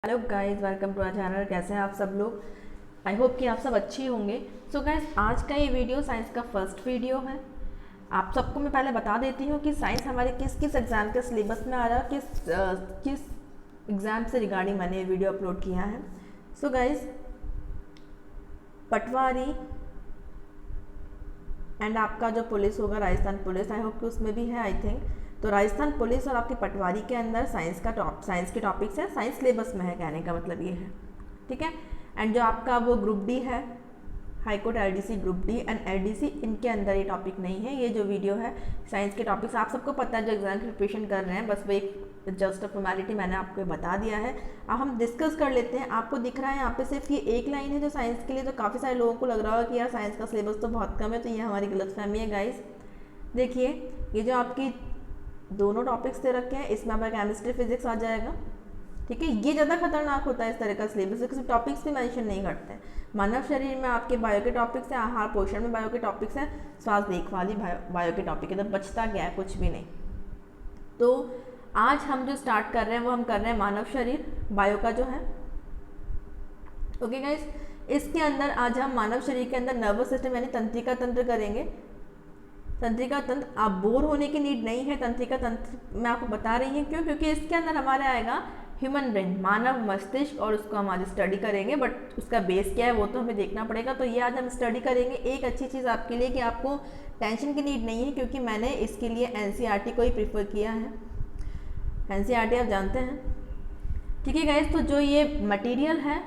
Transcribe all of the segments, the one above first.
Hello guys, welcome to our channel. कैसे हैं आप सब लोग? आई होप कि आप सब अच्छे होंगे। सो गाइस, आज का ये वीडियो साइंस का फर्स्ट वीडियो है। आप सबको मैं पहले बता देती हूँ कि साइंस हमारे किस किस एग्ज़ाम के सिलेबस में आ रहा है, किस एग्ज़ाम से रिगार्डिंग मैंने ये वीडियो अपलोड किया है। सो गाइस, पटवारी एंड आपका जो पुलिस होगा राजस्थान पुलिस, आई होप कि उसमें भी है आई थिंक। तो राजस्थान पुलिस और आपकी पटवारी के अंदर साइंस के टॉपिक्स हैं, साइंस सिलेबस में है, कहने का मतलब ये है, ठीक है। एंड जो आपका वो ग्रुप डी है, high court LDC, group D and LDC, इनके अंदर ये टॉपिक नहीं है। ये जो वीडियो है साइंस के टॉपिक्स आप सबको पता है, जो एग्जाम की प्रिपरेशन कर रहे हैं, बस वो एक जस्ट अ फॉर्मेलिटी मैंने आपको बता दिया है। अब हम डिस्कस कर लेते हैं। आपको दिख रहा है यहाँ पे सिर्फ ये एक लाइन है जो साइंस के लिए, तो काफ़ी सारे लोगों को लग रहा होगा कि यार साइंस का सिलेबस तो बहुत कम है, तो ये हमारी गलतफहमी है गाइस। देखिए, ये जो आपकी दोनों टॉपिक्स दे रखे हैं, इसमें आपका केमिस्ट्री फिजिक्स आ जाएगा, ठीक है। ये ज़्यादा खतरनाक होता है इस तरह का सिलेबस, किसी टॉपिक्स भी मेंशन नहीं करते हैं। मानव शरीर में आपके बायो के टॉपिक्स हैं, आहार पोषण में बायो के टॉपिक्स हैं, स्वास्थ्य देखभाल ही बायो के टॉपिक है, तो बचता गया है कुछ भी नहीं। तो आज हम जो स्टार्ट कर रहे हैं वो हम कर रहे हैं मानव शरीर बायो का जो है, ओके गाइस। इसके अंदर आज हम मानव शरीर के अंदर नर्वस सिस्टम यानी तंत्रिका तंत्र करेंगे। तंत्रिका तंत्र, आप बोर होने की नीड नहीं है। तंत्रिका तंत्र मैं आपको बता रही हूँ क्यों, क्योंकि इसके अंदर हमारे आएगा ह्यूमन ब्रेन, मानव मस्तिष्क, और उसको हम आज स्टडी करेंगे। बट उसका बेस क्या है वो तो हमें देखना पड़ेगा, तो ये आज हम स्टडी करेंगे। एक अच्छी चीज़ आपके लिए कि आपको टेंशन की नीड नहीं है, क्योंकि मैंने इसके लिए एनसीईआरटी को ही प्रीफर किया है। एनसीईआरटी आप जानते हैं, ठीक है गाइस। तो जो ये मटेरियल है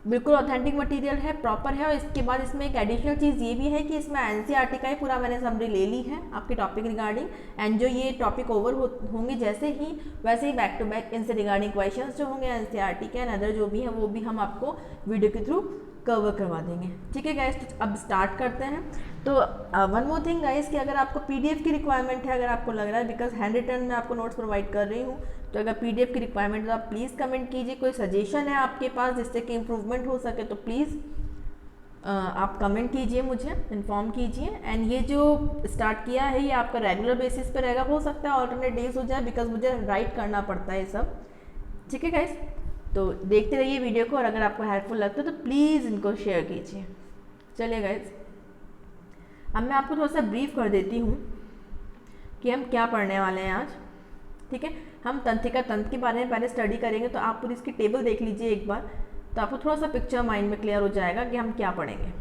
बिल्कुल ऑथेंटिक मटेरियल है, प्रॉपर है। और इसके बाद इसमें एक एडिशनल चीज़ ये भी है कि इसमें एनसीईआरटी का ही पूरा मैंने समरी ले ली है आपके टॉपिक रिगार्डिंग। एंड जो ये टॉपिक ओवर होंगे जैसे ही, वैसे ही बैक टू बैक इनसे रिगार्डिंग क्वेश्चंस जो होंगे एनसीईआरटी के एंड अदर जो भी हैं वो भी हम आपको वीडियो के थ्रू कवर करवा देंगे, ठीक है गाइस। तो अब स्टार्ट करते हैं। तो वन मोर थिंग गाइस, कि अगर आपको पीडीएफ की रिक्वायरमेंट है, अगर आपको लग रहा है, बिकॉज हैंड रिटन में आपको नोट्स प्रोवाइड कर रही हूँ, तो अगर पीडीएफ की रिक्वायरमेंट है तो आप प्लीज़ कमेंट कीजिए। कोई सजेशन है आपके पास जिससे कि इम्प्रूवमेंट हो सके तो प्लीज़ आप कमेंट कीजिए, मुझे इन्फॉर्म कीजिए। एंड ये जो स्टार्ट किया है ये आपका रेगुलर बेसिस पे रहेगा, हो सकता है ऑल्टरनेट डेज हो जाए, बिकॉज मुझे राइट करना पड़ता है ये सब, ठीक है गाइस। तो देखते रहिए वीडियो को, और अगर आपको हेल्पफुल लगता है तो प्लीज़ इनको शेयर कीजिए। चलिए गाइस, अब मैं आपको थोड़ा सा ब्रीफ कर देती हूँ कि हम क्या पढ़ने वाले हैं आज, ठीक है। हम तंत्रिका तंत्र के बारे में पहले स्टडी करेंगे, तो आप पूरी इसकी टेबल देख लीजिए एक बार, तो आपको थोड़ा सा पिक्चर माइंड में क्लियर हो जाएगा कि हम क्या पढ़ेंगे।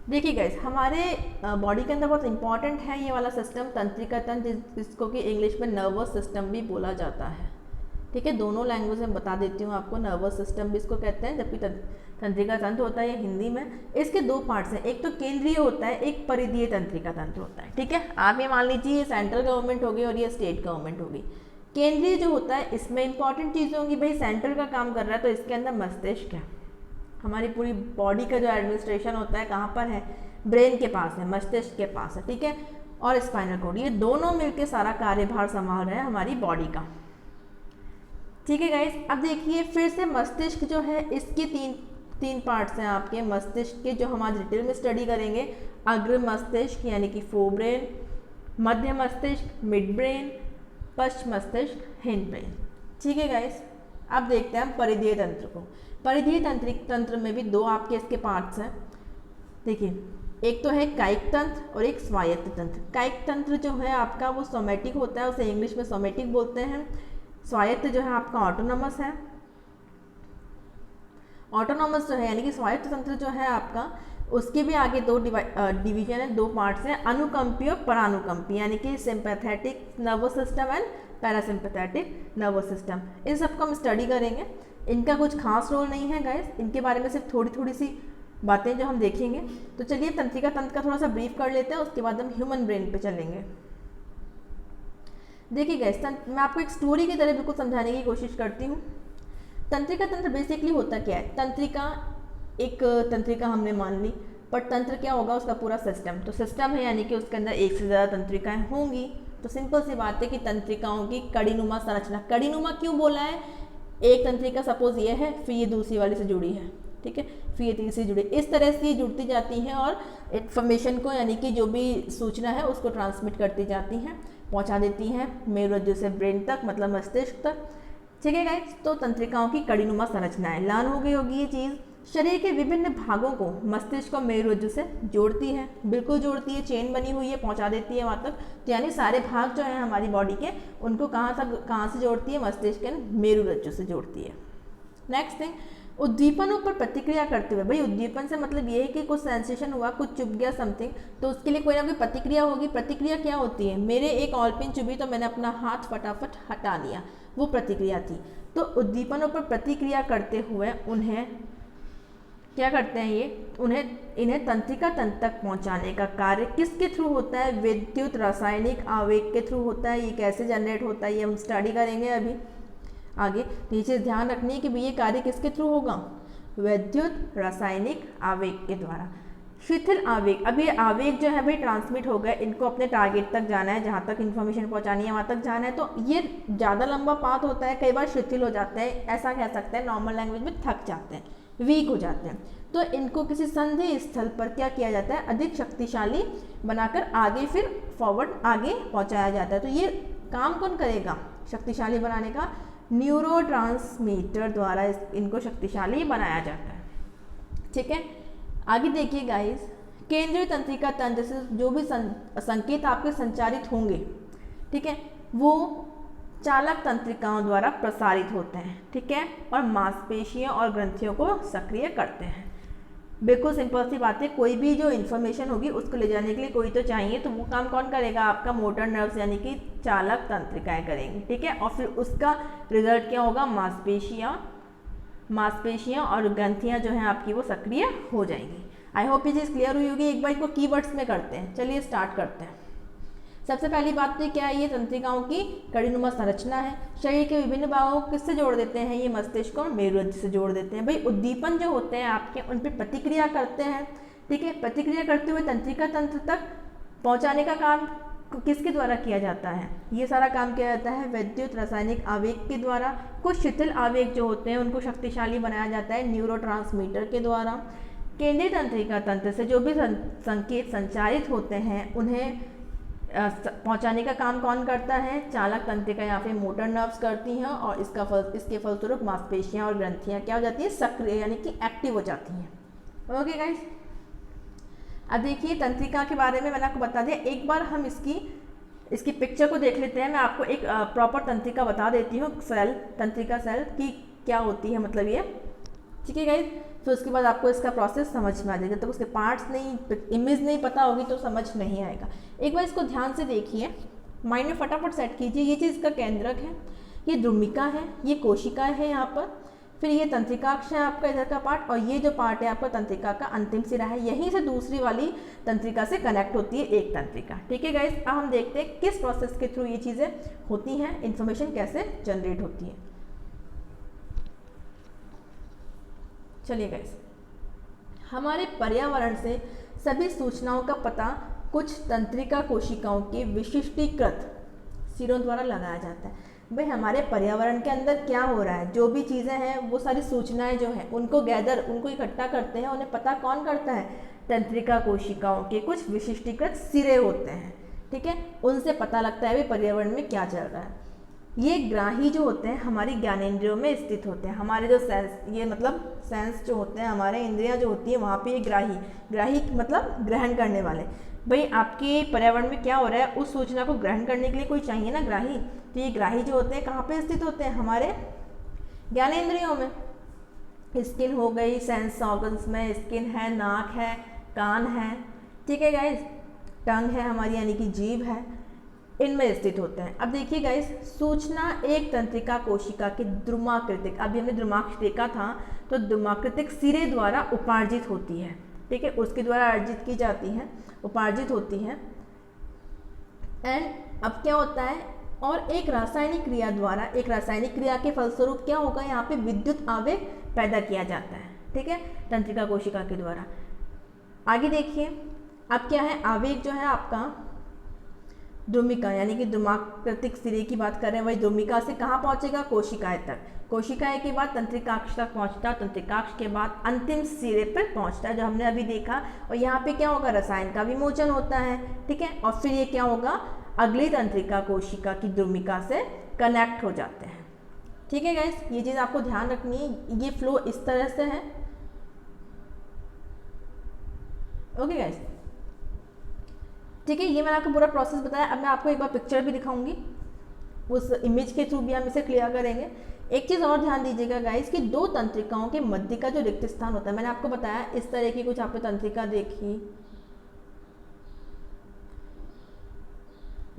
देखिए गाइस, हमारे बॉडी के अंदर बहुत इंपॉर्टेंट है ये वाला सिस्टम तंत्रिका तंत्र, जिसको कि इंग्लिश में नर्वस सिस्टम भी बोला जाता है, ठीक है। दोनों लैंग्वेज में बता देती हूँ आपको, नर्वस सिस्टम भी इसको कहते हैं, जबकि तंत्रिका तंत्र होता है ये हिंदी में। इसके दो पार्ट्स हैं, एक तो केंद्रीय होता है, एक परिधीय तंत्रिका तंत्र होता है, ठीक है। आप ये मान लीजिए ये सेंट्रल गवर्नमेंट होगी और ये स्टेट गवर्नमेंट होगी। केंद्रीय जो होता है इसमें इंपॉर्टेंट चीज़ें होंगी, भाई सेंट्रल का काम कर रहा है तो इसके अंदर मस्तिष्क है। हमारी पूरी बॉडी का जो एडमिनिस्ट्रेशन होता है कहाँ पर है, ब्रेन के पास है, मस्तिष्क के पास है, ठीक है। और स्पाइनल कॉर्ड, ये दोनों मिलकर सारा कार्यभार संभाल रहे हैं हमारी बॉडी का, ठीक है गाइस। अब देखिए फिर से मस्तिष्क जो है इसके तीन पार्ट्स हैं आपके मस्तिष्क के, जो हम आज डिटेल में स्टडी करेंगे। अग्र मस्तिष्क यानी कि फोब्रेन, मध्य मस्तिष्क मिड ब्रेन, पश्च मस्तिष्क हिंड ब्रेन, ठीक है गाइस। अब देखते हैं हम परिधीय तंत्र को। परिधीय तंत्र में भी दो आपके इसके पार्ट्स हैं। देखिए, एक तो है कायिक तंत्र और एक स्वायत्त तंत्र। कायिक तंत्र जो है आपका वो सोमेटिक होता है, उसे इंग्लिश में सोमेटिक बोलते हैं। स्वायत्त जो है आपका ऑटोनॉमस है। ऑटोनॉमस जो है यानी कि स्वायत्त तंत्र जो है आपका, उसके भी आगे दो डिवीजन है, दो पार्ट्स हैं, अनुकंपी और परानुकंपी, यानी कि sympathetic nervous system and parasympathetic nervous system. इन सबको हम स्टडी करेंगे। इनका कुछ खास रोल नहीं है गाइस, इनके बारे में सिर्फ थोड़ी थोड़ी सी बातें जो हम देखेंगे। तो चलिए तंत्रिका तंत्र का थोड़ा सा ब्रीफ कर लेते हैं, उसके बाद हम ह्यूमन ब्रेन पे चलेंगे। देखिए गाइस, मैं आपको एक स्टोरी की तरह बिल्कुल समझाने की कोशिश करती हूँ। तंत्रिका तंत्र बेसिकली होता क्या है, एक तंत्रिका हमने मान ली, पर तंत्र क्या होगा, उसका पूरा सिस्टम। तो सिस्टम है यानी कि उसके अंदर एक से ज़्यादा तंत्रिकाएं होंगी। तो सिंपल सी बात है कि तंत्रिकाओं की कड़ीनुमा संरचना। कड़ीनुमा क्यों बोला है, एक तंत्रिका सपोज ये है, फिर ये दूसरी वाली से जुड़ी है, ठीक है, फिर ये तीसरी जुड़ी, इस तरह से ये जुड़ती जाती हैं और इन्फॉर्मेशन को यानी कि जो भी सूचना है उसको ट्रांसमिट करती जाती हैं, पहुंचा देती हैं मेरुरज्जु से ब्रेन तक, मतलब मस्तिष्क तक। ठीक है गाइस, तो तंत्रिकाओं की कड़ीनुमा संरचना है, लर्न हो गई होगी ये चीज़। शरीर के विभिन्न भागों को मस्तिष्क और मेरुरज्जु से जोड़ती है, बिल्कुल जोड़ती है, चेन बनी हुई है, पहुंचा देती है वहाँ तक। तो यानी सारे भाग जो हैं हमारी बॉडी के, उनको कहाँ से जोड़ती है, मस्तिष्क एंड मेरुरज्जु से जोड़ती है। नेक्स्ट थिंग, उद्दीपनों पर प्रतिक्रिया करते हुए, भाई उद्दीपन से मतलब ये है कि कुछ सेंसेशन हुआ, कुछ चुभ गया समथिंग, तो उसके लिए कोई ना कोई प्रतिक्रिया होगी। प्रतिक्रिया क्या होती है, मेरे एक ऑलपिन चुभी तो मैंने अपना हाथ फटाफट हटा लिया, वो प्रतिक्रिया थी। तो उद्दीपनों पर प्रतिक्रिया करते हुए उन्हें क्या करते हैं इन्हें तंत्रिका तंत्र तक पहुंचाने का कार्य किसके थ्रू होता है, विद्युत रासायनिक आवेग के थ्रू होता है। ये कैसे जनरेट होता है ये हम स्टडी करेंगे अभी आगे। तो ये चीज़ ध्यान रखनी है कि भाई ये कार्य किसके थ्रू होगा, विद्युत रासायनिक आवेग के द्वारा। शिथिल आवेग, अब ये आवेग जो है भाई ट्रांसमिट हो गए, इनको अपने टारगेट तक जाना है, जहाँ तक इन्फॉर्मेशन पहुँचानी है वहाँ तक जाना है। तो ये ज़्यादा लंबा पाथ होता है, कई बार शिथिल हो जाते हैं, ऐसा कह सकते हैं नॉर्मल लैंग्वेज में थक जाते हैं, वीक हो जाते हैं। तो इनको किसी संधि स्थल पर क्या किया जाता है, अधिक शक्तिशाली बनाकर आगे फिर फॉरवर्ड आगे पहुँचाया जाता है। तो ये काम कौन करेगा शक्तिशाली बनाने का, न्यूरोट्रांसमीटर द्वारा इनको शक्तिशाली बनाया जाता है। ठीक है, आगे देखिए गाइस, केंद्रीय तंत्रिका तंत्र से जो भी संकेत आपके संचारित होंगे, ठीक है, वो चालक तंत्रिकाओं द्वारा प्रसारित होते हैं। ठीक है, और मांसपेशियों और ग्रंथियों को सक्रिय करते हैं। बिल्कुल सिंपल सी बात है, कोई भी जो इन्फॉर्मेशन होगी उसको ले जाने के लिए कोई तो चाहिए, तो वो काम कौन करेगा, आपका मोटर नर्व्स यानी कि चालक तंत्रिकाएं करेंगी। ठीक है, और फिर उसका रिजल्ट क्या होगा, मांसपेशियाँ और ग्रंथियाँ जो हैं आपकी वो सक्रिय हो जाएंगी। आई होप ये चीज़ क्लियर हुई होगी। एक बार इसको कीवर्ड्स में करते हैं, चलिए स्टार्ट करते हैं। सबसे पहली बात तो क्या है, ये तंत्रिकाओं की कड़ीनुमा संरचना है। शरीर के विभिन्न भागों को किससे जोड़ देते हैं, ये मस्तिष्क और मेरुरज्जु से जोड़ देते हैं। भाई उद्दीपन जो होते हैं आपके, उन पर प्रतिक्रिया करते हैं। ठीक है, प्रतिक्रिया करते हुए तंत्रिका तंत्र तक पहुंचाने का काम किसके द्वारा किया जाता है, ये सारा काम किया जाता है विद्युत रासायनिक आवेग के द्वारा। कुछ शिथिल आवेग जो होते हैं उनको शक्तिशाली बनाया जाता है न्यूरोट्रांसमीटर के द्वारा। केंद्रीय तंत्रिका तंत्र से जो भी संकेत संचारित होते हैं उन्हें पहुंचाने का काम कौन करता है, चालक तंत्रिका या फिर मोटर नर्व्स करती हैं, और इसके फलस्वरूप मांसपेशियां और ग्रंथियां क्या हो जाती है, सक्रिय यानी कि एक्टिव हो जाती हैं। ओके गाइस, अब देखिए तंत्रिका के बारे में मैंने आपको बता दिया। एक बार हम इसकी पिक्चर को देख लेते हैं। मैं आपको एक प्रॉपर तंत्रिका बता देती हूँ, तंत्रिका सेल की क्या होती है, मतलब ये। ठीक है गाइस, फिर उसके बाद आपको इसका प्रोसेस समझ में आ जाएगा। जब तक उसके पार्ट्स नहीं, इमेज नहीं पता होगी तो समझ नहीं आएगा। एक बार इसको ध्यान से देखिए, माइंड में फटाफट सेट कीजिए। ये चीज़ इसका केंद्रक है, ये द्रुमिका है, ये कोशिका है यहाँ पर, फिर ये तंत्रिकाक्ष है आपका इधर का पार्ट, और ये जो पार्ट है आपका तंत्रिका का अंतिम सिरा है, यहीं से दूसरी वाली तंत्रिका से कनेक्ट होती है एक तंत्रिका। ठीक है गाइस, अब हम देखते हैं किस प्रोसेस के थ्रू ये चीज़ें होती हैं, इन्फॉर्मेशन कैसे जनरेट होती है। चलिए गाइस, हमारे पर्यावरण से सभी सूचनाओं का पता कुछ तंत्रिका कोशिकाओं के विशिष्टीकृत सिरों द्वारा लगाया जाता है। भाई हमारे पर्यावरण के अंदर क्या हो रहा है, जो भी चीज़ें हैं वो सारी सूचनाएं जो हैं उनको इकट्ठा करते हैं, उन्हें पता कौन करता है, तंत्रिका कोशिकाओं के कुछ विशिष्टीकृत सिरे होते हैं। ठीक है, उनसे पता लगता है भाई पर्यावरण में क्या चल रहा है। ये ग्राही जो होते हैं हमारी ज्ञानेंद्रियों में स्थित होते हैं। हमारे जो सेंस जो होते हैं, हमारे इंद्रियां जो होती है वहाँ पे ये ग्राही मतलब ग्रहण करने वाले। भाई आपके पर्यावरण में क्या हो रहा है उस सूचना को ग्रहण करने के लिए कोई चाहिए ना ग्राही। तो ये ग्राही जो होते हैं कहाँ पे स्थित होते हैं, हमारे ज्ञानेंद्रियों में। स्किन हो गई, सेंस ऑर्गन्स में स्किन है, नाक है, कान है, ठीक है गाइज, टंग है हमारी यानी कि जीभ है, इनमें स्थित होते हैं। अब देखिए गाइस, सूचना एक तंत्रिका कोशिका के द्रुमाकृतिक, अभी हमने द्रुमाक्ष देखा था, तो द्रुमाकृतिक सिरे द्वारा उपार्जित होती है। ठीक है, उसके द्वारा अर्जित की जाती है, उपार्जित होती है। एंड अब क्या होता है, और एक रासायनिक क्रिया के फलस्वरूप क्या होगा, यहाँ पे विद्युत आवेग पैदा किया जाता है। ठीक है, तंत्रिका कोशिका के द्वारा। आगे देखिए, अब क्या है, आवेग जो है आपका द्रुमिका यानी कि द्रुमाकृतिक सिरे की बात कर रहे हैं, वही द्रुमिका से कहाँ पहुँचेगा, कोशिकाएं तक, कोशिकाएं के बाद तंत्रिकाक्ष तक पहुँचता है, तंत्रिकाक्ष के बाद अंतिम सिरे पर पहुँचता है जो हमने अभी देखा। और यहाँ पे क्या होगा, रसायन का विमोचन होता है। ठीक है, और फिर ये क्या होगा, अगली तंत्रिका कोशिका की द्रुमिका से कनेक्ट हो जाते हैं। ठीक है गाइस, ये चीज़ आपको ध्यान रखनी है, ये फ्लो इस तरह से है। ओके गाइस, ठीक है, ये मैंने आपको पूरा प्रोसेस बताया। अब मैं आपको एक बार पिक्चर भी दिखाऊंगी, उस इमेज के थ्रू भी हम इसे क्लियर करेंगे। एक चीज़ और ध्यान दीजिएगा गाइस कि दो तंत्रिकाओं के मध्य का जो रिक्त स्थान होता है, मैंने आपको बताया इस तरह की कुछ आपने तंत्रिका देखी,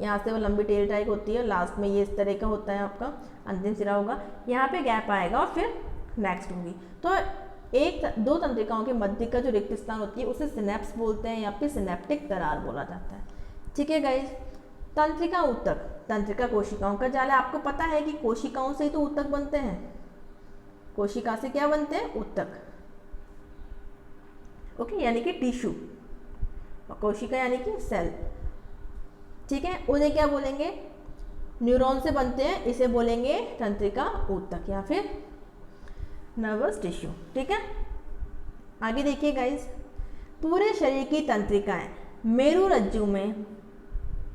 यहाँ से वो लंबी टेल टाइप होती है, लास्ट में ये इस तरह का होता है आपका अंतिम सिरा होगा, यहाँ पे गैप आएगा और फिर नेक्स्ट होगी। तो दो तंत्रिकाओं के मध्य का जो रिक्त स्थान होती है उसे सिनेप्स बोलते हैं या फिर सिनेप्टिक दरार बोला जाता है। ठीक है गाइज, तंत्रिका ऊतक, तंत्रिका कोशिकाओं का जाल है। आपको पता है कि कोशिकाओं से ही तो ऊतक बनते हैं, कोशिका से क्या बनते हैं, ऊतक। ओके, यानी कि टिश्यू, और कोशिका यानी कि सेल। ठीक है, उन्हें क्या बोलेंगे, न्यूरॉन से बनते हैं, इसे बोलेंगे तंत्रिका ऊतक या फिर नर्वस टिश्यू। ठीक है, आगे देखिए गाइस, पूरे शरीर की तंत्रिकाएं मेरुरज्जु में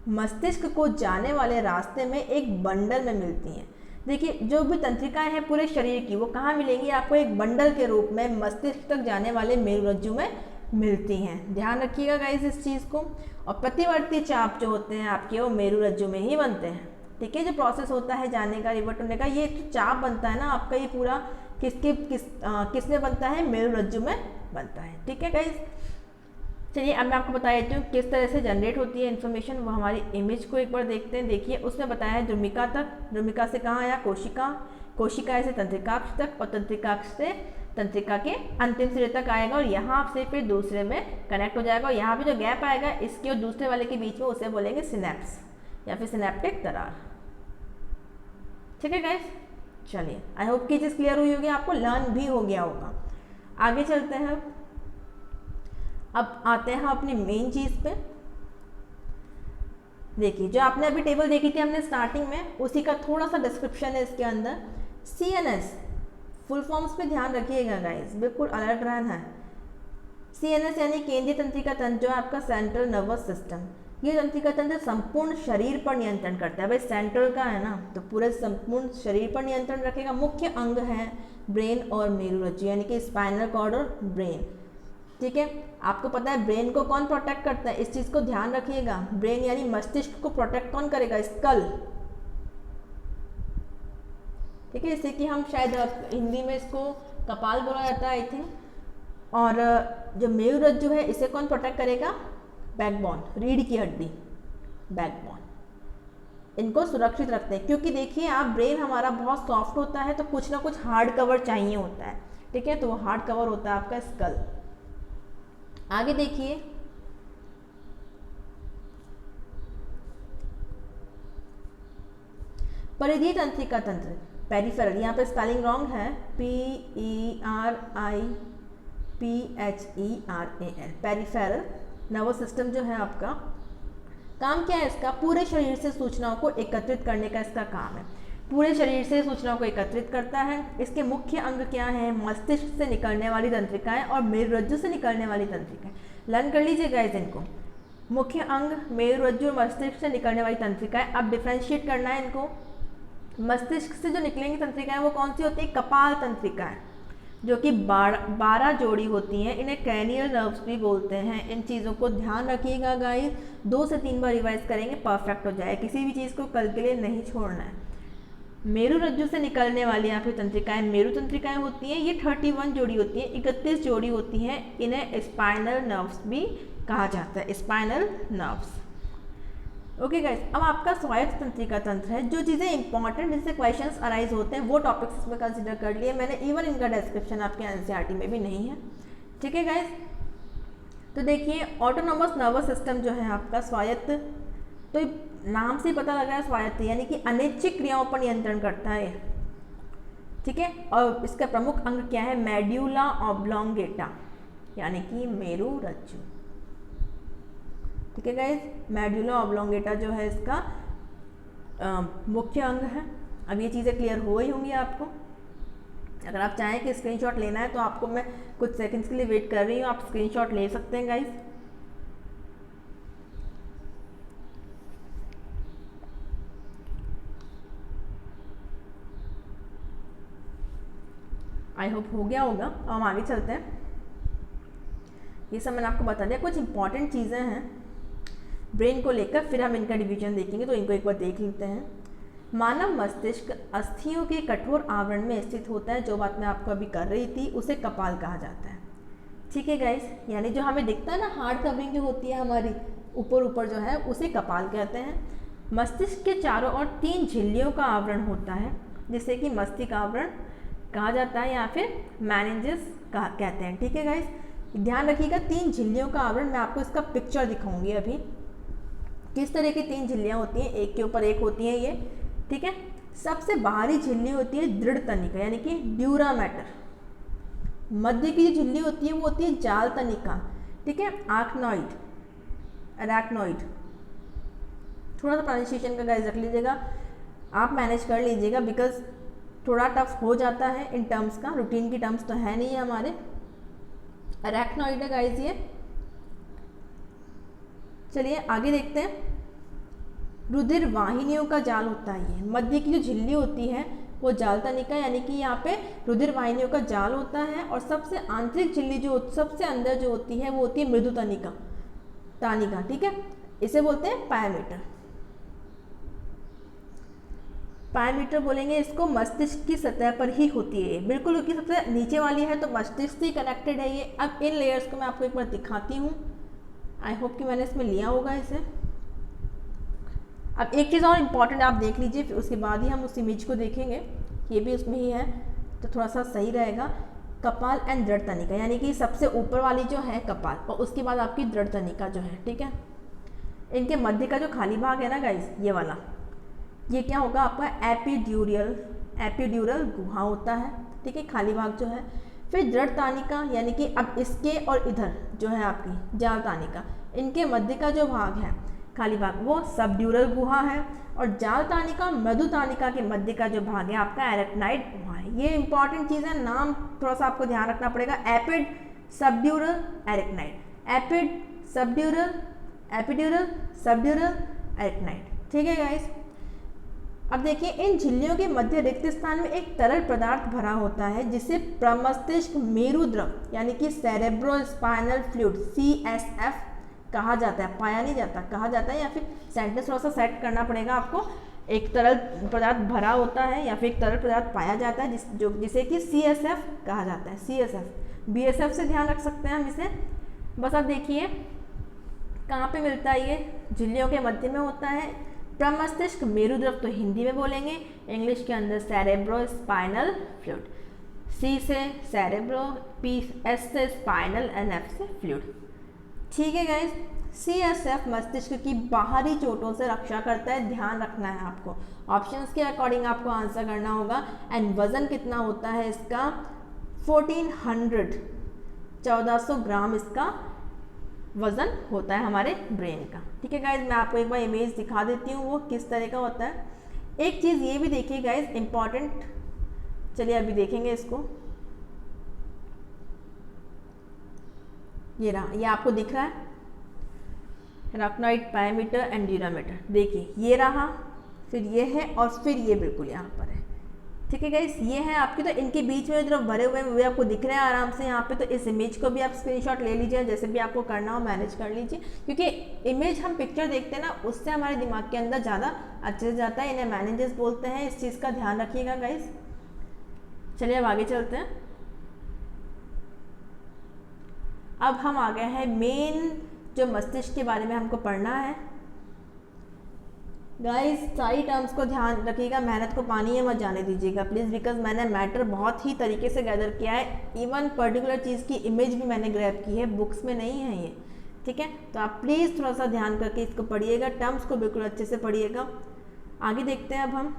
मस्तिष्क को जाने वाले रास्ते में एक बंडल में मिलती हैं। देखिए, जो भी तंत्रिकाएं हैं पूरे शरीर की, वो कहाँ मिलेंगी आपको, एक बंडल के रूप में मस्तिष्क तक जाने वाले मेरुरज्जु में मिलती हैं। ध्यान रखिएगा गाइस इस चीज़ को। और प्रतिवर्ती चाप जो होते हैं आपके, वो मेरुरज्जु में ही बनते हैं। ठीक है, जो प्रोसेस होता है जाने का, रिवर्ट होने का, ये जो चाप बनता है ना आपका, ये पूरा किसमें बनता है, मेरुरज्जु में बनता है। ठीक है गाइस, चलिए अब मैं आपको बता देती हूँ किस तरह से जनरेट होती है इन्फॉर्मेशन। वो हमारी इमेज को एक बार देखते हैं। देखिए, उसमें बताया है द्रुमिका तक, द्रुमिका से कहाँ आया, कोशिका, कोशिका से तंत्रिकाक्ष तक, और तंत्रिकाक्ष से तंत्रिका के अंतिम सिरे तक आएगा, और यहाँ से फिर दूसरे में कनेक्ट हो जाएगा। और यहाँ पे जो गैप आएगा इसके और दूसरे वाले के बीच में, उसे बोलेंगे सिनेप्स या फिर सिनेप्टिक दरार। ठीक है गाइस, चलिए आई होप कि चीज़ क्लियर हुई होगी, आपको लर्न भी हो गया होगा। आगे चलते हैं, अब आते हैं अपनी मेन चीज़ पे। देखिए, जो आपने अभी टेबल देखी थी हमने स्टार्टिंग में, उसी का थोड़ा सा डिस्क्रिप्शन है इसके अंदर। CNS फुल फॉर्म्स पे ध्यान रखिएगा गाइस, बिल्कुल अलर्ट रहना है। CNS यानी केंद्रीय तंत्रिका तंत्र, जो है आपका सेंट्रल नर्वस सिस्टम। ये तंत्रिका तंत्र संपूर्ण शरीर पर नियंत्रण करता है। भाई सेंट्रल का है ना, तो पूरे संपूर्ण शरीर पर नियंत्रण रखेगा। मुख्य अंग है ब्रेन और मेरुरज्जु, यानी कि स्पाइनल कॉर्ड और ब्रेन। ठीक है, आपको पता है ब्रेन को कौन प्रोटेक्ट करता है, इस चीज़ को ध्यान रखिएगा। ब्रेन यानी मस्तिष्क को प्रोटेक्ट कौन करेगा, स्कल। ठीक है, इसे कि हम शायद हिंदी में इसको कपाल बोला जाता है आई थिंक। और जो मेरुरज्जु है इसे कौन प्रोटेक्ट करेगा, बैकबोन, रीढ़ की हड्डी, बैकबोन। इनको सुरक्षित रखते हैं, क्योंकि देखिए आप, ब्रेन हमारा बहुत सॉफ्ट होता है, तो कुछ ना कुछ हार्ड कवर चाहिए होता है। ठीक है, तो वो हार्ड कवर होता है आपका स्कल। आगे देखिए, परिधीय तंत्रिका तंत्र, पेरिफेरल, यहाँ पे स्पेलिंग रॉन्ग है, PERIPHERAL, पेरिफेरल नर्वस सिस्टम जो है आपका, काम क्या है इसका, पूरे शरीर से सूचनाओं को एकत्रित करने का इसका काम है। पूरे शरीर से सूचनाओं को एकत्रित करता है। इसके मुख्य अंग क्या है, मस्तिष्क से निकलने वाली तंत्रिकाएं और मेरुरज्जु से निकलने वाली तंत्रिकाएं। लर्न कर लीजिए गाइस इनको, मुख्य अंग, मेरुरज्जु और मस्तिष्क से निकलने वाली तंत्रिकाएं। अब डिफ्रेंशिएट करना है इनको। मस्तिष्क से जो निकलेंगी तंत्रिकाएं वो कौन सी होती है, कपाल तंत्रिकाएं, जो कि 12 जोड़ी होती हैं। इन्हें क्रैनियल नर्व्स भी बोलते हैं। इन चीज़ों को ध्यान रखिएगा गाइस, 2 से 3 बार रिवाइज करेंगे परफेक्ट हो जाए। किसी भी चीज़ को कल के लिए नहीं छोड़ना है। मेरुरज्जु से निकलने वाली यहाँ पे तंत्रिकाएं मेरु तंत्रिकाएं होती हैं। ये 31 जोड़ी होती हैं, 31 जोड़ी होती हैं। इन्हें स्पाइनल नर्व्स भी कहा जाता है, स्पाइनल नर्व्स। ओके गाइस, अब आपका स्वायत्त तंत्रिका तंत्र है। जो चीज़ें इंपॉर्टेंट जिनसे क्वेश्चंस अराइज होते हैं वो टॉपिक्स इसमें कंसिडर कर लिए मैंने। इवन इनका डिस्क्रिप्शन आपके एनसीईआरटी में भी नहीं है। ठीक है गाइस, तो देखिए ऑटोनोमस नर्वस सिस्टम जो है आपका स्वायत्त, तो नाम से पता लग रहा है स्वायत्त, यानी कि अनैच्छिक क्रियाओं पर नियंत्रण करता है। ठीक है, और इसका प्रमुख अंग क्या है, मेड्यूला ऑब्लोंगेटा, यानी कि मेरुरज्जु। ठीक है गाइज, मेड्यूला ऑब्लोंगेटा जो है इसका मुख्य अंग है। अब ये चीज़ें क्लियर हो ही होंगी आपको। अगर आप चाहें कि स्क्रीनशॉट लेना है तो आपको मैं कुछ सेकंड्स के लिए वेट कर रही हूँ, आप स्क्रीनशॉट ले सकते हैं गाइज। आई होप हो गया होगा। अब हम आगे चलते हैं। ये सब मैंने आपको बता दिया, कुछ इंपॉर्टेंट चीज़ें हैं ब्रेन को लेकर, फिर हम इनका डिवीजन देखेंगे, तो इनको एक बार देख लेते हैं। मानव मस्तिष्क अस्थियों के कठोर आवरण में स्थित होता है, जो बात मैं आपको अभी कर रही थी, उसे कपाल कहा जाता है। ठीक है गाइस, यानी जो हमें दिखता है ना, हार्ड कवरिंग जो होती है हमारी ऊपर जो है, उसे कपाल कहते हैं। मस्तिष्क के चारों ओर 3 झिल्लियों का आवरण होता है, जिसे कि मस्तिष्क आवरण कहा जाता है या फिर मेनिंजेस कहते हैं। ठीक है गाइस, ध्यान रखिएगा 3 झिल्लियों का आवरण, मैं आपको इसका पिक्चर दिखाऊंगी अभी, किस तरह की 3 झिल्लियाँ होती हैं, एक के ऊपर एक होती हैं ये। ठीक है, सबसे बाहरी झिल्ली होती है दृढ़ तनिका यानी कि ड्यूरामेटर। मध्य की जो झिल्ली होती है वो होती है जाल तनिका। ठीक है, आर्कनॉइड, अरैक्नॉइड, थोड़ा सा प्रोनाउंसिएशन का गाइस रख लीजिएगा, आप मैनेज कर लीजिएगा, बिकॉज थोड़ा टफ हो जाता है इन टर्म्स का, रूटीन की टर्म्स तो है नहीं है हमारे। अरैक्नॉइड है गाइस ये। चलिए आगे देखते हैं। रुधिर वाहिनियों का जाल होता है ये, मध्य की जो झिल्ली होती है वो जाल तनिका यानी कि यहाँ पे रुधिर वाहिनियों का जाल होता है, और सबसे आंतरिक झिल्ली जो सबसे अंदर जो होती है वो होती है मृदु तनिका, तानिका। ठीक है, इसे बोलते हैं पायमीटर। पायमीटर बोलेंगे इसको, मस्तिष्क की सतह पर ही होती है, बिल्कुल क्योंकि सबसे नीचे वाली है तो मस्तिष्क से कनेक्टेड है ये। अब इन लेयर्स को मैं आपको एक बार दिखाती हूँ, आई होप कि मैंने इसमें लिया होगा इसे। अब एक चीज़ और इम्पॉर्टेंट आप देख लीजिए, फिर उसके बाद ही हम उस इमेज को देखेंगे, ये भी उसमें ही है तो थोड़ा सा सही रहेगा। कपाल एंड दृढ़ तनिका, यानी कि सबसे ऊपर वाली जो है कपाल, और उसके बाद आपकी दृढ़ तनिका जो है। ठीक है, इनके मध्य का जो खाली भाग है ना गाइस, ये वाला, ये क्या होगा आपका एपिड्यूरल गुहा होता है। ठीक है, खाली भाग जो है। फिर दृढ़ तानिका, यानी कि अब इसके और इधर जो है आपकी जाल तानिका, इनके मध्य का जो भाग है खाली भाग, वो सबड्यूरल गुहा है, और जाल तानिका मृदु तानिका के मध्य का जो भाग है आपका एरेक्नाइड गुहा है। ये इंपॉर्टेंट चीज़ है, नाम थोड़ा सा आपको ध्यान रखना पड़ेगा। Aphid, subdural, arachnid, aphid, subdural, epidural, subdural, arachnid. ठीक है गाइस, अब देखिए इन झिल्लियों के मध्य रिक्त स्थान में एक तरल पदार्थ भरा होता है, जिसे प्रमस्तिष्क मेरु द्रव यानी कि सेरेब्रो स्पाइनल फ्लूइड CSF कहा जाता है, पाया नहीं जाता, कहा जाता है, या फिर सेंटेंस थोड़ा सा सेट करना पड़ेगा आपको। एक तरल पदार्थ भरा होता है या फिर एक तरल पदार्थ पाया जाता है जिसे कि CSF कहा जाता है। CSF, BSF से ध्यान रख सकते हैं हम इसे। बस अब देखिए कहाँ पे मिलता है ये, झिल्लियों के मध्य में होता है। प्रमस्तिष्क मेरु द्रव तो हिंदी में बोलेंगे, इंग्लिश के अंदर सेरेब्रो स्पाइनल फ्लूइड, C से सेरेब्रो, S से स्पाइनल, F से फ्लूइड। ठीक है गाइस, CSF मस्तिष्क की बाहरी चोटों से रक्षा करता है, ध्यान रखना है आपको। ऑप्शंस के अकॉर्डिंग आपको आंसर करना होगा। एंड वजन कितना होता है इसका, 1400 ग्राम इसका वजन होता है हमारे ब्रेन का। ठीक है गाइज, मैं आपको एक बार इमेज दिखा देती हूँ वो किस तरह का होता है। एक चीज़ ये भी देखिए गाइज इम्पॉर्टेंट, चलिए अभी देखेंगे इसको। ये रहा, ये आपको दिख रहा है अरैक्नॉइड, पायमीटर एंड ड्यूरामीटर। देखिए ये रहा, फिर ये है, और फिर ये बिल्कुल यहाँ पर है। ठीक है गाइस, ये है आपके, तो इनके बीच में जो भरे हुए हैं वो आपको दिख रहे हैं आराम से यहाँ पे। तो इस इमेज को भी आप स्क्रीनशॉट ले लीजिए, जैसे भी आपको करना हो मैनेज कर लीजिए, क्योंकि इमेज हम पिक्चर देखते हैं ना, उससे हमारे दिमाग के अंदर ज़्यादा अच्छे से जाता है। इन्हें मैनेजेस बोलते हैं, इस चीज़ का ध्यान रखिएगा गाइस। चलिए अब आगे चलते हैं। अब हम आ गए हैं मेन जो मस्तिष्क के बारे में हमको पढ़ना है। गाइस सारी टर्म्स को ध्यान रखिएगा, मेहनत को पानी है मत जाने दीजिएगा प्लीज़, बिकॉज मैंने मैटर बहुत ही तरीके से गैदर किया है। इवन पर्टिकुलर चीज़ की इमेज भी मैंने ग्रैब की है, बुक्स में नहीं है ये। ठीक है, तो आप प्लीज़ थोड़ा सा ध्यान करके इसको पढ़िएगा, टर्म्स को बिल्कुल अच्छे से पढ़िएगा। आगे देखते हैं।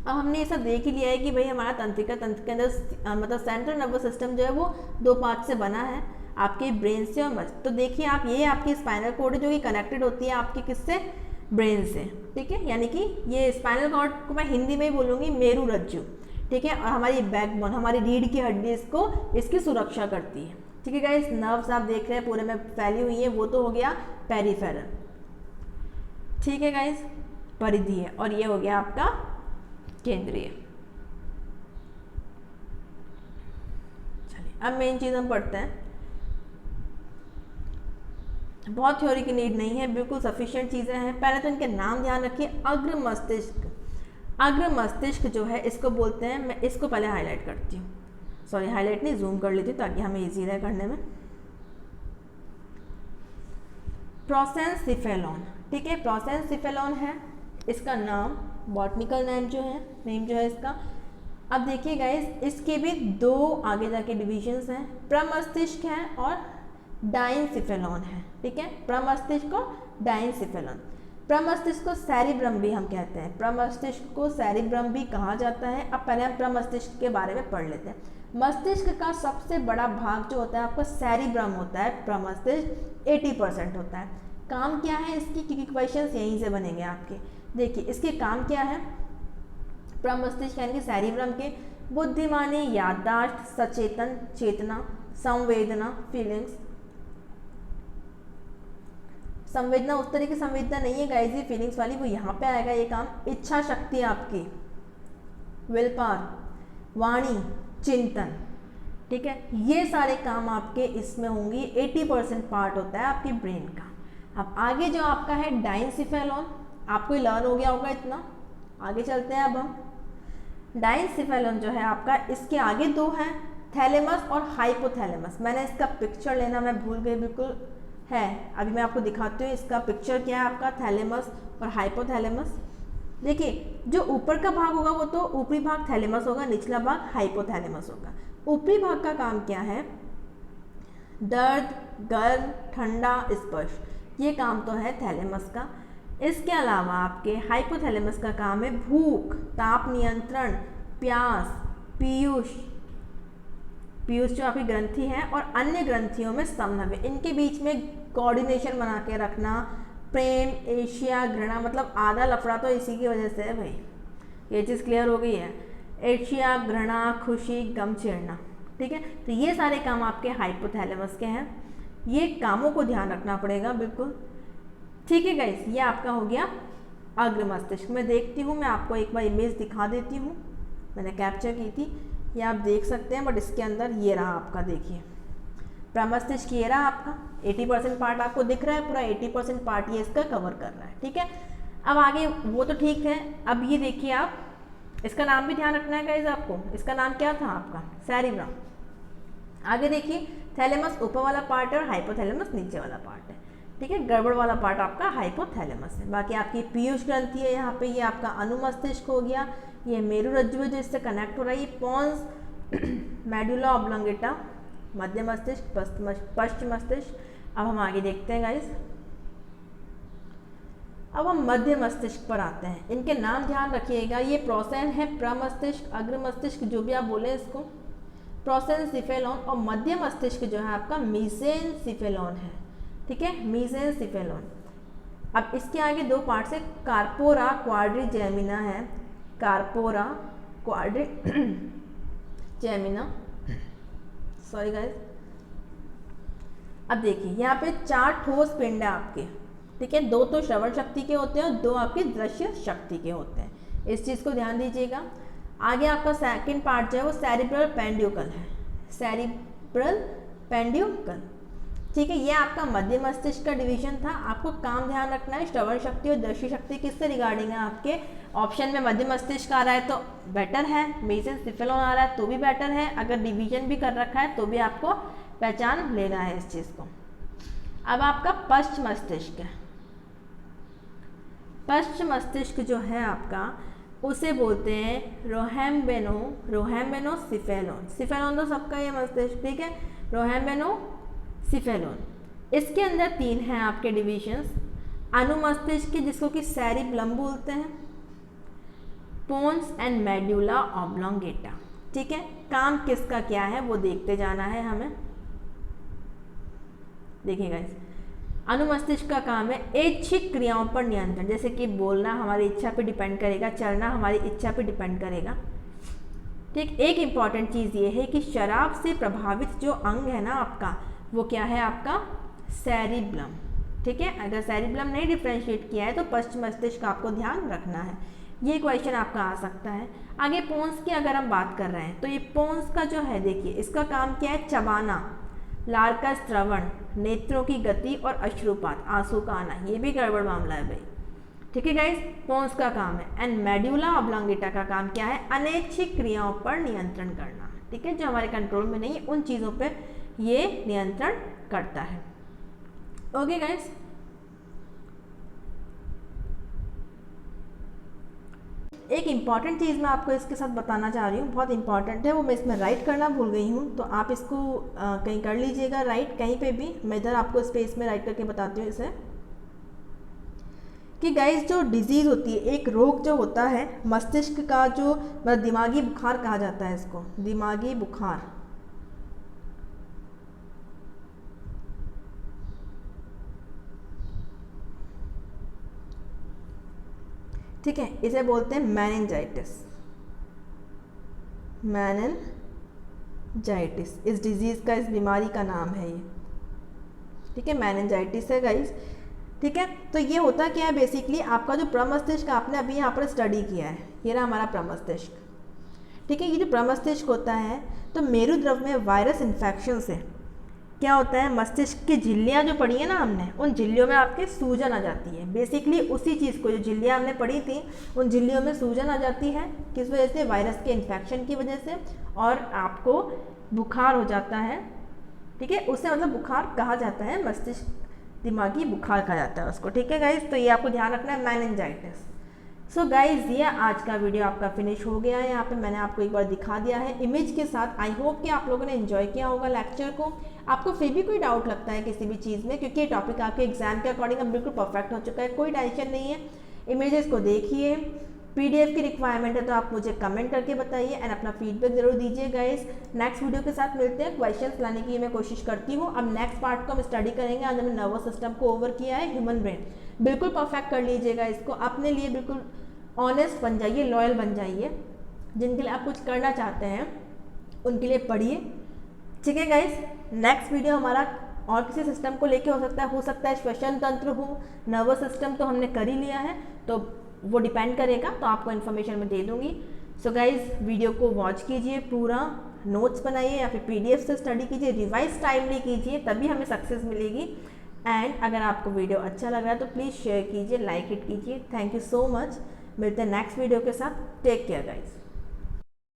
अब हमने ये सब देख ही लिया है कि भाई हमारा तंत्रिका तंत्र के अंदर मतलब सेंट्रल नर्वस सिस्टम जो है वो 2 पार्ट से बना है, आपके ब्रेन से और मस्तिष्क। तो देखिए आप, ये आपकी स्पाइनल कॉर्ड है जो कि कनेक्टेड होती है आपके किससे, ब्रेन से। ठीक है, यानी कि ये स्पाइनल कॉर्ड को मैं हिंदी में ही बोलूँगी मेरु रज्जु। ठीक है, और हमारी बैकबोन, हमारी रीढ़ की हड्डी इसको इसकी सुरक्षा करती है। ठीक है गाइस, नर्व्स आप देख रहे हैं पूरे में फैली हुई है, वो तो हो गया पेरिफेरल। ठीक है गाइस, परिधीय, और ये हो गया आपका केंद्रीय। अब मेन चीज़ हम पढ़ते हैं, बहुत थ्योरी की नीड नहीं है, बिल्कुल सफिशिएंट चीज़ें हैं। पहले तो इनके नाम ध्यान रखिए। अग्र मस्तिष्क, अग्र मस्तिष्क जो है इसको बोलते हैं, मैं इसको पहले हाईलाइट करती हूँ, सॉरी हाईलाइट नहीं, जूम कर लेती हूँ ताकि हमें इजी रहे करने में। प्रोसेनसिफेलॉन, ठीक है, प्रोसेनसिफेलॉन है इसका नाम, बॉटनिकल नेम जो है इसका। अब देखिए गाइस, इसके भी दो आगे जाके डिविजन्स हैं, प्रमस्तिष्क है और डाइनसिफेलॉन है, ठीक है, प्रमस्तिष्क और डाइनसिफेलॉन। प्रमस्तिष्क को सेरिब्रम भी हम कहते हैं, प्रमस्तिष्क को सेरिब्रम भी कहा जाता है। अब पहले हम प्रमस्तिष्क के बारे में पढ़ लेते हैं। मस्तिष्क का सबसे बड़ा भाग जो होता है आपका सेरिब्रम होता है, प्रमस्तिष्क 80% होता है। काम क्या है इसकी, क्योंकि क्वेश्चंस यहीं से बनेंगे आपके। देखिए इसके काम क्या है, प्रमस्तिष्क यानी कि सेरिब्रम के बुद्धिमानी, याददाश्त, सचेतन, चेतना, संवेदना, फीलिंग्स। संवेदना उस तरह की संवेदना नहीं है गाइस ये फीलिंग्स वाली, वो यहाँ पे आएगा ये काम। इच्छा शक्ति आपकी, विल पावर, वाणी, चिंतन, ठीक है, ये सारे काम आपके इसमें होंगे। 80% पार्ट होता है आपके ब्रेन का। अब आगे जो आपका है डाइनसिफेलॉन, आपको लर्न हो गया होगा इतना। आगे चलते हैं अब हम। डाइनसिफेलॉन जो है आपका, इसके आगे दो हैं, थैलेमस और हाइपोथैलेमस। मैंने इसका पिक्चर लेना मैं भूल गई, बिल्कुल है, अभी मैं आपको दिखाती हूँ इसका पिक्चर क्या है आपका, थैलेमस और हाइपोथैलेमस। देखिए जो ऊपर का भाग होगा वो तो ऊपरी भाग थैलेमस होगा, निचला भाग हाइपोथैलेमस होगा। ऊपरी भाग का काम क्या है, दर्द, गर्म, ठंडा, स्पर्श, ये काम तो है थैलेमस का। इसके अलावा आपके हाइपोथैलेमस का काम है भूख, ताप नियंत्रण, प्यास, पीयूष, पीयूष जो आपकी ग्रंथि है, और अन्य ग्रंथियों में समन्वय, इनके बीच में कोऑर्डिनेशन बना के रखना। प्रेम, एशिया, घृणा, मतलब आधा लफड़ा तो इसी की वजह से है भाई, ये चीज़ क्लियर हो गई है। एशिया, घृणा, खुशी, गम, चिढ़ना, ठीक है, तो ये सारे काम आपके हाइपोथैलेमस के हैं। ये कामों को ध्यान रखना पड़ेगा बिल्कुल, ठीक है गाइस। ये आपका हो गया अग्र मस्तिष्क। मैं देखती हूँ, मैं आपको एक बार इमेज दिखा देती हूँ, मैंने कैप्चर की थी, ये आप देख सकते हैं, बट इसके अंदर ये रहा आपका, देखिए प्रमस्तिष्क ये रहा आपका, 80% पार्ट आपको दिख रहा है, पूरा 80% पार्ट ये इसका कवर कर रहा है, ठीक है। अब आगे वो तो ठीक है, अब ये देखिए आप, इसका नाम भी ध्यान रखना है गाइस आपको, इसका नाम क्या था आपका, सेरिब्रम। आगे देखिए, थैलेमस ऊपर वाला पार्ट है और हाइपोथैलेमस नीचे वाला पार्ट है, ठीक है, गड़बड़ वाला पार्ट आपका हाइपोथैलेमस है। बाकी आपकी पीयूष ग्रंथि है यहाँ पे, ये आपका अनुमस्तिष्क हो गया, ये मेरुरज्जु है जो इससे कनेक्ट हो रहा है, ये पॉन्स, मेडुला ऑब्लोंगेटा, मध्य मस्तिष्क, पश्चिम मस्तिष्क। अब हम आगे देखते हैं गाइस, अब हम मध्य मस्तिष्क पर आते हैं। इनके नाम ध्यान रखिएगा, ये प्रोसेन है, प्रमस्तिष्क, अग्र मस्तिष्क, जो भी आप बोले इसको, प्रोसेनसिफेलॉन, और मध्य मस्तिष्क जो है आपका मीसेनसिफेलॉन है, ठीक है, मीसेनसिफेलॉन। अब इसके आगे दो पार्ट से, कार्पोरा क्वाड्रिजेमिना है, कार्पोरा क्वाड्रिजेमिना, सॉरी गाइस। अब देखिए यहाँ पे 4 ठोस पिंड है आपके, ठीक है, 2 तो श्रवण शक्ति के होते हैं और 2 आपकी दृश्य शक्ति के होते हैं, इस चीज़ को ध्यान दीजिएगा। आगे आपका सेकंड पार्ट जो है वो सेरिब्रल पेंड्यूकल है, सेरिब्रल पेंड्यूकल, ठीक है, ये आपका मध्य मस्तिष्क का डिवीजन था। आपको काम ध्यान रखना है, श्रवण शक्ति और दृश्य शक्ति किससे रिगार्डिंग है आपके, ऑप्शन में मध्य मस्तिष्क आ रहा है तो बेटर है, मेसेनसिफेलॉन आ रहा है तो भी बेटर है, अगर डिवीजन भी कर रखा है तो भी आपको पहचान लेना है इस चीज़ को। अब आपका पश्चिम मस्तिष्क है, पश्चिम मस्तिष्क जो है आपका उसे बोलते हैं रोहैम्बेनोसिफेलॉन, सिफेलॉन तो सबका ये मस्तिष्क, ठीक है, रोहैम्बेनोसिफेलॉन। इसके अंदर 3 हैं आपके डिविजन्स, अनुमस्तिष्क जिसको कि सेरिब्लम बोलते हैं, पोन्स एंड मेडुला ऑब्लोंगेटा, ठीक है। काम किसका क्या है वो देखते जाना है हमें। देखिए गाइस, अनुमस्तिष्क का काम है ऐच्छिक क्रियाओं पर नियंत्रण, जैसे कि बोलना हमारी इच्छा पे डिपेंड करेगा, चलना हमारी इच्छा पे डिपेंड करेगा, ठीक। एक इम्पॉर्टेंट चीज़ ये है कि शराब से प्रभावित जो अंग है ना आपका, वो क्या है आपका, सेरिब्लम, ठीक है। अगर सेरिब्लम नहीं डिफ्रेंशिएट किया है तो पश्चिम मस्तिष्क का आपको ध्यान रखना है। ये क्वेश्चन आपका आ सकता है। आगे पोन्स की अगर हम बात कर रहे हैं तो ये पोन्स का जो है देखिए इसका काम क्या है, चबाना, लार का स्त्रवण, नेत्रों की गति और अश्रुपात, आंसू का आना, ये भी गड़बड़ मामला है भाई। ठीक है गाइस, पोन्स का काम है। एंड मेड्यूला ऑब्लोंगेटा का काम क्या है, अनैच्छिक क्रियाओं पर नियंत्रण करना। ठीक है, जो हमारे कंट्रोल में नहीं है उन चीज़ों पर ये नियंत्रण करता है। ओके गाइस, एक इम्पॉर्टेंट चीज़ मैं आपको इसके साथ बताना चाह रही हूँ, बहुत इंपॉर्टेंट है, वो मैं इसमें राइट करना भूल गई हूँ, तो आप इसको कहीं कर लीजिएगा राइट, कहीं पे भी। मैं इधर आपको स्पेस में राइट करके बताती हूँ इसे, कि गाइस जो डिजीज़ होती है, एक रोग जो होता है मस्तिष्क का, जो मतलब दिमागी बुखार कहा जाता है इसको, दिमागी बुखार। ठीक है, इसे बोलते हैं मेनिंजाइटिस, मेनिंजाइटिस इस डिजीज़ का, इस बीमारी का नाम है ये। ठीक है, मेनिंजाइटिस है गाइस। ठीक है, तो ये होता क्या है बेसिकली, आपका जो प्रमस्तिष्क आपने अभी यहाँ पर स्टडी किया है, ये रहा हमारा प्रमस्तिष्क। ठीक है, ये जो प्रमस्तिष्क होता है, तो मेरुद्रव में वायरस इन्फेक्शन से क्या होता है, मस्तिष्क की झिल्लियाँ जो पड़ी है ना हमने, उन झिल्लियों में आपके सूजन आ जाती है। बेसिकली उसी चीज़ को, जो झिल्लियाँ हमने पड़ी थी, उन झिल्लियों में सूजन आ जाती है। किस वजह से, वायरस के इन्फेक्शन की वजह से, और आपको बुखार हो जाता है। ठीक है, उसे मतलब बुखार कहा जाता है, मस्तिष्क दिमागी बुखार कहा जाता है उसको। ठीक है गाइज, तो ये आपको ध्यान रखना है, मेनिंजाइटिस। सो गाइज, ये आज का वीडियो आपका फिनिश हो गया है। यहाँ पे मैंने आपको एक बार दिखा दिया है इमेज के साथ। आई होप कि आप लोगों ने एंजॉय किया होगा लेक्चर को। आपको फिर भी कोई डाउट लगता है किसी भी चीज़ में, क्योंकि ये टॉपिक आपके एग्जाम के अकॉर्डिंग अब बिल्कुल परफेक्ट हो चुका है, कोई टेंशन नहीं है। इमेजेस को देखिए, PDF की रिक्वायरमेंट है तो आप मुझे कमेंट करके बताइए एंड अपना फीडबैक जरूर दीजिए गाइस। नेक्स्ट वीडियो के साथ मिलते हैं, क्वेश्चंस लाने की मैं कोशिश करती हूँ। अब नेक्स्ट पार्ट को हम स्टडी करेंगे। आज हमने नर्वस सिस्टम को ओवर किया है, ह्यूमन ब्रेन बिल्कुल परफेक्ट कर लीजिएगा इसको, अपने लिए बिल्कुल ऑनेस्ट बन जाइए, लॉयल बन जाइए। जिनके लिए आप कुछ करना चाहते हैं उनके लिए पढ़िए। ठीक है गाइस, नेक्स्ट वीडियो हमारा और किसी सिस्टम को लेके हो सकता है श्वसन तंत्र हो, नर्वस सिस्टम तो हमने कर ही लिया है, तो वो डिपेंड करेगा, तो आपको इन्फॉर्मेशन मैं दे दूंगी। सो गाइज, वीडियो को वॉच कीजिए, पूरा नोट्स बनाइए या फिर PDF से स्टडी कीजिए, रिवाइज टाइमली कीजिए, तभी हमें सक्सेस मिलेगी। एंड अगर आपको वीडियो अच्छा लग रहा है तो प्लीज़ शेयर कीजिए, लाइक इट कीजिए। Thank you so much. मिलते हैं नेक्स्ट वीडियो के साथ। Take care guys.